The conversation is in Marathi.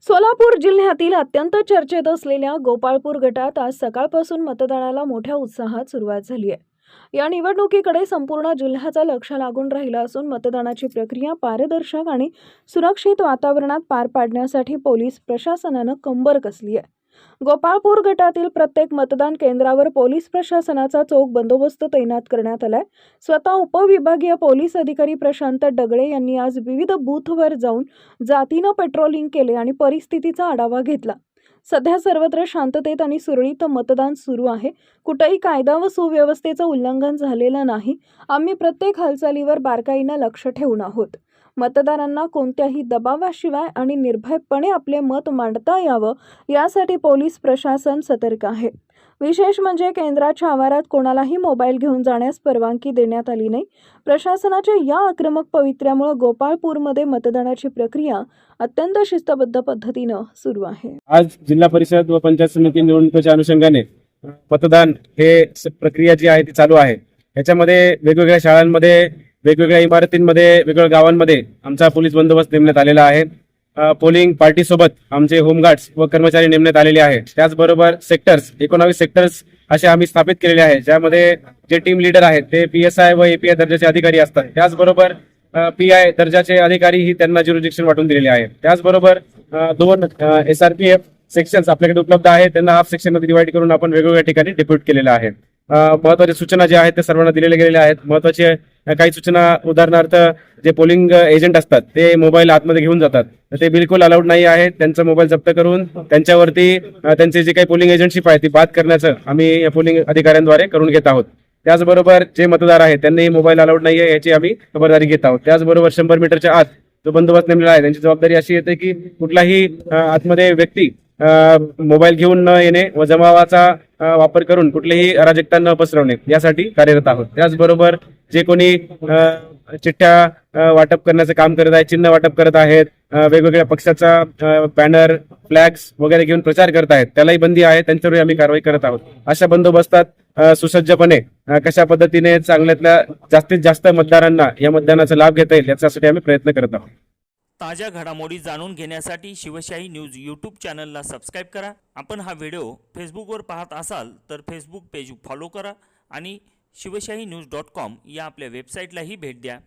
सोलापूर जिल्ह्यातील अत्यंत चर्चेत असलेल्या गोपाळपूर गटात आज सकाळपासून मतदानाला मोठ्या उत्साहात सुरुवात झाली आहे. या निवडणुकीकडे संपूर्ण जिल्ह्याचं लक्ष लागून राहिलं असून मतदानाची प्रक्रिया पारदर्शक आणि सुरक्षित वातावरणात पार पाडण्यासाठी पोलीस प्रशासनानं कंबर कसली आहे. गोपाळपूर गटातील प्रत्येक मतदान केंद्रावर पोलीस प्रशासनाचा चोख बंदोबस्त तैनात करण्यात आलाय. स्वतः उपविभागीय पोलीस अधिकारी प्रशांत डगळे यांनी आज विविध बूथवर जाऊन जातीनं पेट्रोलिंग केले आणि परिस्थितीचा आढावा घेतला. सध्या सर्वत्र शांततेत आणि सुरळीत मतदान सुरू आहे. कुठेही कायदा व सुव्यवस्थेचं उल्लंघन झालेलं नाही. आम्ही प्रत्येक हालचालीवर बारकाईनं लक्ष ठेवून आहोत. मतदारांना कोणत्याही दबावाशिवाय आणि निर्भयपणे आपले मत मांडता यावं यासाठी पोलीस प्रशासन सतर्क आहे. विशेष म्हणजे केंद्राच्या आवारात कोणालाही मोबाईल घेऊन जाण्यास परवानगी देण्यात आली नाही. प्रशासनाच्या या आक्रमक पवित्र्यामुळे गोपाळपूरमध्ये मतदानाची प्रक्रिया अत्यंत शिस्तबद्ध पद्धतीनं सुरू आहे. आज जिल्हा परिषद व पंचायत समिती निवडणुकीच्या अनुषंगाने मतदान हे प्रक्रिया जी आहे ती चालू आहे. याच्यामध्ये वेगवेगळ्या शाळांमध्ये, वेगवेगळ्या इमारतींमध्ये, वेगवेगळ्या गावांमध्ये आमचा पोलीस बंदोबस्त नेमण्यात आलेला आहे. पोलिंग पार्टी सोबत आमचे होमगार्ड्स व कर्मचारी नेमण्यात आलेले आहे. त्याचबरोबर सेक्टर्स 19 सेक्टर्स असे आम्ही स्थापित केलेले आहे, ज्यामध्ये जे टीम लीडर आहेत ते PSI व API दर्जाचे अधिकारी असतात. त्याचबरोबर PI दर्जाचे अधिकारी ही त्यांना ज्युरिडिक्शन वाटून दिलेले आहे. त्याचबरोबर 2 SRPF सेक्शन्स आपल्याकडे उपलब्ध आहेत. त्यांना हाफ सेक्शन मध्ये डिवाइड करून आपण वेगवेगळ्या ठिकाणी डिप्यूट केलेलं आहे. महत्वाच्या सूचना ज्या आहेत ते सर्वांना दिलेल्या गेलेल्या आहेत. महत्वाचे काही सूचना, उदाहरणार्थ जे पोलिंग एजंट असतात ते मोबाईल आतमध्ये घेऊन जातात, ते बिलकुल अलाउड नाही आहे. त्यांचा मोबाईल जप्त करून त्यांच्यावरती त्यांचे जे काही पोलिंग एजंटशिप आहे ती बाद करण्याचं आम्ही पोलिंग अधिकाऱ्यांद्वारे करून घेत आहोत. त्याचबरोबर जे मतदार आहेत त्यांनी मोबाईल अलाउड नाहीये याची आम्ही खबरदारी घेत आहोत. त्याचबरोबर 100 मीटरच्या आत जो बंदोबस्त नेमलेला आहे त्यांची जबाबदारी अशी येते की कुठलाही आतमध्ये व्यक्ती मोबाईल घेऊन न येणे व जमावाचा वापर करून कुठलीही अराजकता न पसरवणे यासाठी कार्यरत आहोत. त्याचबरोबर जे कोणी चिठ्ठ्या वाटप करण्याचं काम करत आहे, चिन्ह वाटप करत आहेत, वेगवेगळ्या पक्षाचा बॅनर, फ्लॅग्स वगैरे घेऊन प्रचार करत आहेत, त्यालाही बंदी आहे. त्यांच्यावर आम्ही कारवाई करत आहोत. अशा बंदोबस्तात सुसज्जपणे कशा पद्धतीने चांगल्यातल्या जास्तीत जास्त मतदारांना या मतदानाचा लाभ घेता येईल याच्यासाठी आम्ही प्रयत्न करत आहोत. ताज्या घडामोडी जाणून घेण्यासाठी शिवशाही न्यूज यूट्यूब चॅनलला सबस्क्राईब करा. आपण हा व्हिडिओ फेसबुकवर पाहत असाल तर फेसबुक पेज फॉलो करा आणि शिवशाही न्यूज.com या आपल्या वेबसाईटलाही भेट द्या.